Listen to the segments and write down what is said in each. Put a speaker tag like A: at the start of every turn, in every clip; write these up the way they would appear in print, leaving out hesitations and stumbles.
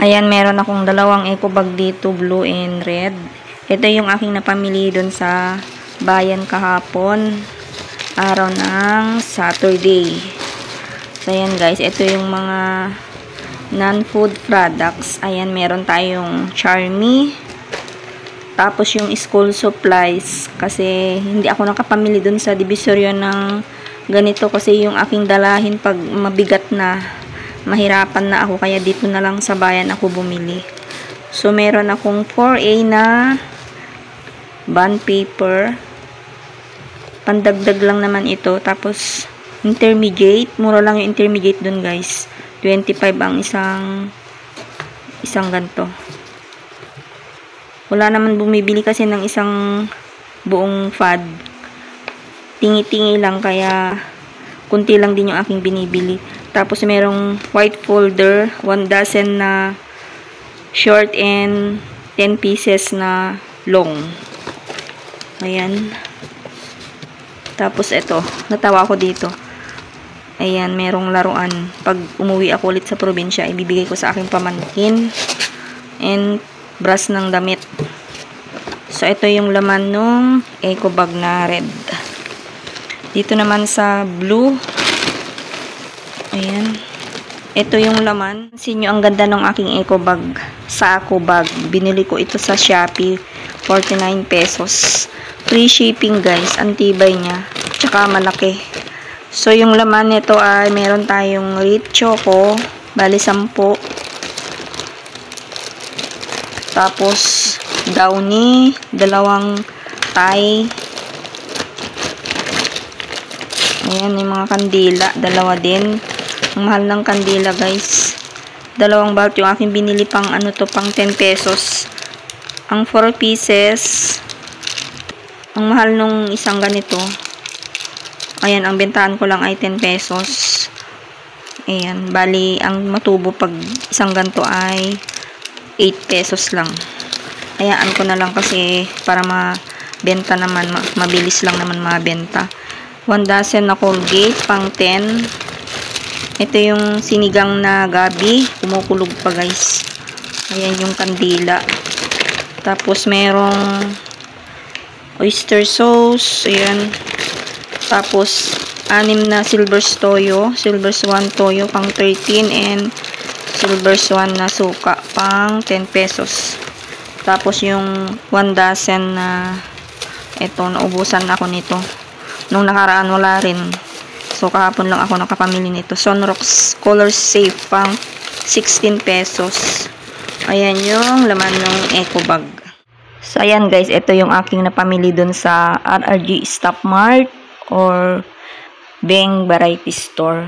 A: Ayan, meron akong dalawang eco bag dito, blue and red. Ito yung aking napamili dun sa bayan kahapon, araw ng Saturday. So, ayan guys, ito yung mga non-food products. Ayan, meron tayong Charmy. Tapos yung school supplies. Kasi hindi ako nakapamili dun sa Divisoria ng ganito. Kasi yung aking dalahin pag mabigat na, mahirapan na ako. Kaya dito na lang sa bayan ako bumili. So, meron akong 4A na bond paper. Pandagdag lang naman ito. Tapos, intermediate. Mura lang yung intermediate dun guys. 25 ang isang ganto. Wala naman bumibili kasi ng isang buong fad. Tingi-tingi lang kaya kunti lang din yung aking binibili. Tapos merong white folder, 1 dozen na short and 10 pieces na long. Ayan. Tapos ito, natawa ko dito. Ayan, merong laruan. Pag umuwi ako ulit sa probinsya, ibibigay ko sa aking pamangkin. And brush ng damit. So, ito yung laman nung eco bag na red. Dito naman sa blue. Ayan. Ito yung laman. Pansin nyo, ang ganda ng aking eco bag. Sako bag. Binili ko ito sa Shopee. 49 pesos. Free shipping guys. Antibay niya. Tsaka malaki. So, yung laman nito ay meron tayong Rit Choco. Bali 10. Tapos, Downy. 2 Thai. Ayan, yung mga kandila. 2 din. Ang mahal ng kandila, guys. 2 bulb. Yung aking binili pang, pang 10 pesos. Ang 4 pieces. Ang mahal nung isang ganito. Ayan, ang bentahan ko lang ay 10 pesos. Ayan, bali, ang matubo pag isang ganito ay 8 pesos lang. Hayaan ko na lang kasi para mabenta naman, mabilis lang naman mabenta. 1 dozen na Colgate, pang 10. Ito yung sinigang na gabi. Kumukulog pa guys. Ayan yung kandila. Tapos merong oyster sauce. Ayan. Tapos 6 na silver toyo. Silver swan toyo pang 13 and silver swan na suka pang 10 pesos. Tapos yung 1 dozen na ito, naubusan na ako nito. Nung nakaraan wala rin. So kahapon lang ako nakapamili nito. Sunrox Color Safe pang 16 pesos. Ayan yung laman ng eco bag. So ayan guys, ito yung aking napamili dun sa RRG Stop Mart or Beng Variety Store.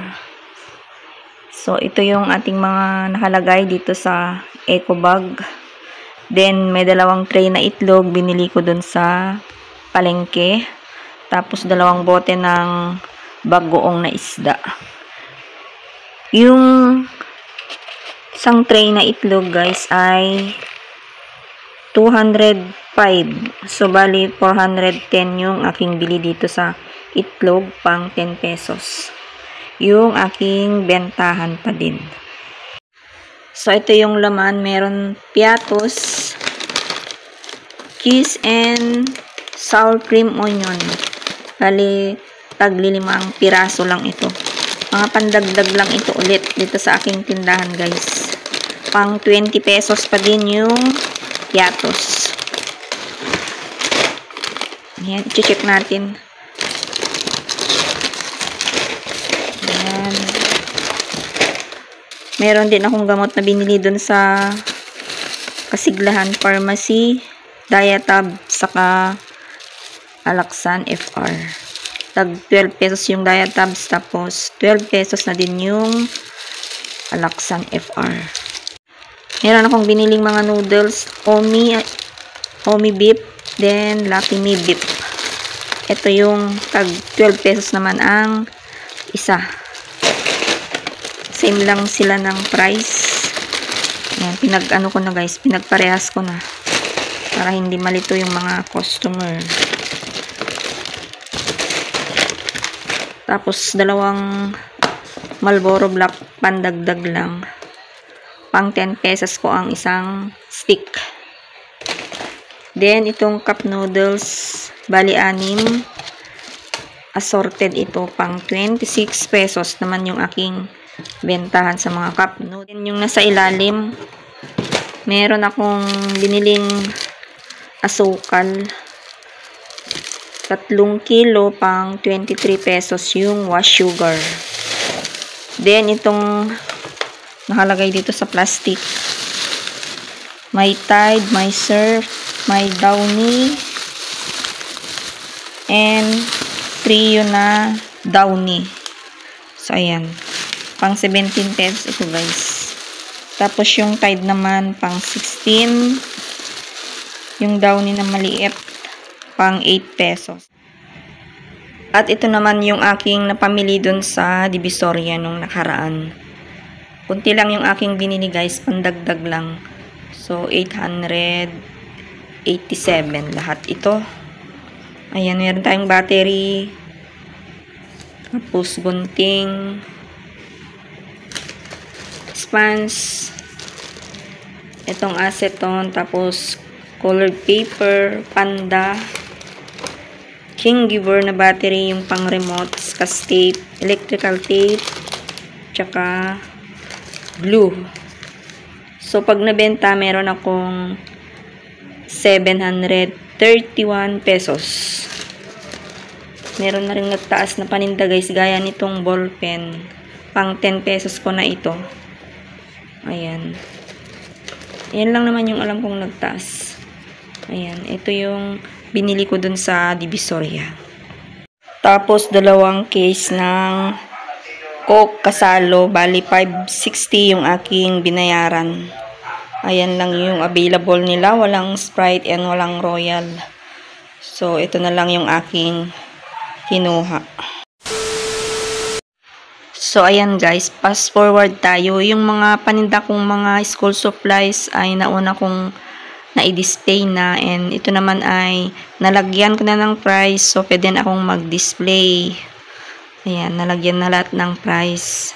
A: So, ito yung ating mga nakalagay dito sa eco bag. Then, may 2 tray na itlog. Binili ko dun sa palengke. Tapos, 2 bote ng bagoong na isda. Yung isang tray na itlog, guys, ay 205. So, bali, 410 yung aking bili dito sa itlog pang 10 pesos. Yung aking bentahan pa din. So, ito yung laman. Meron piatos, cheese, and sour cream onion. Bali, tagli-5 piraso lang ito. Mga pandagdag lang ito ulit dito sa aking tindahan, guys. Pang 20 pesos pa din yung piatos. Ayan, i-check natin. Meron din akong gamot na binili dun sa Kasiglahan Pharmacy, Diatab, saka Alaxan FR. Tag 12 pesos yung Diatabs, tapos 12 pesos na din yung Alaxan FR. Meron akong biniling mga noodles, Omi Beef, then Lucky Me Beef. Ito yung tag 12 pesos naman ang isa. Same lang sila ng price. Ayan, pinag-ano ko na guys, pinagparehas ko na. Para hindi malito yung mga customer. Tapos, 2 Marlboro Black pandagdag lang. Pang 10 pesos ko ang isang stick. Then, itong cup noodles, bali 6. Assorted ito, pang 26 pesos naman yung aking bentahan sa mga cup noodles. Then, yung nasa ilalim, meron akong biniling asukal. 3 kilo, pang 23 pesos yung wash sugar. Then, itong nakalagay dito sa plastic. May Tide, may Surf, may Downy, and trio na Downy. So, ayan. Pang 17 pesos ito, guys. Tapos, yung Tide naman, pang 16. Yung Downy na maliit, pang 8 pesos. At ito naman yung aking napamili dun sa Divisoria nung nakaraan. Kunti lang yung aking binili, guys, pandagdag lang. So, 887 lahat ito. Ayan, meron tayong battery. Tapos, gunting. Spans. Itong acetone. Tapos, colored paper. Panda. King Giver na battery, yung pang remote. Scotch tape. Electrical tape. Tsaka glue. So, pag nabenta, meron akong 731 pesos. Meron na rin nagtaas na paninda, guys, gaya nitong ball pen. Pang 10 pesos ko na ito. Ayan. Yan lang naman yung alam kong nagtaas. Ayan. Ito yung binili ko dun sa Divisoria. Tapos, 2 case ng Coke Kasalo, bali 560 yung aking binayaran. Ayan lang yung available nila, walang Sprite and walang Royal. So, ito na lang yung aking kinuha. So, ayan guys, fast forward tayo. Yung mga paninda kong mga school supplies ay nauna kong na-i-display na, and ito naman ay nalagyan ko na ng price, so pwede na akong mag-display. Ayan, nalagyan na lahat ng price.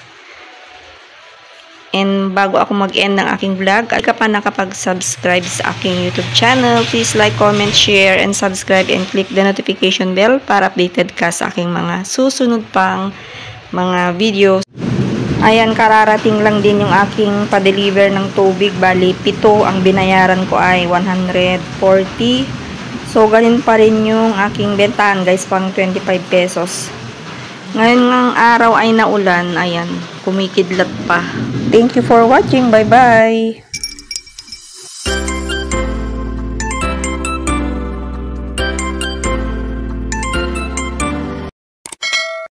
A: And bago ako mag-end ng aking vlog, ay ka pa nakapag-subscribe sa aking YouTube channel, please like, comment, share, and subscribe, and click the notification bell para updated ka sa aking mga susunod pang mga videos. Ayan, kararating lang din yung aking pa-deliver ng tubig. Bali, 7 ang binayaran ko ay 140. So, ganun pa rin yung aking bentahan, guys, pang 25 pesos. Ngayon ng araw ay naulan. Ayan, kumikidlat pa. Thank you for watching. Bye-bye!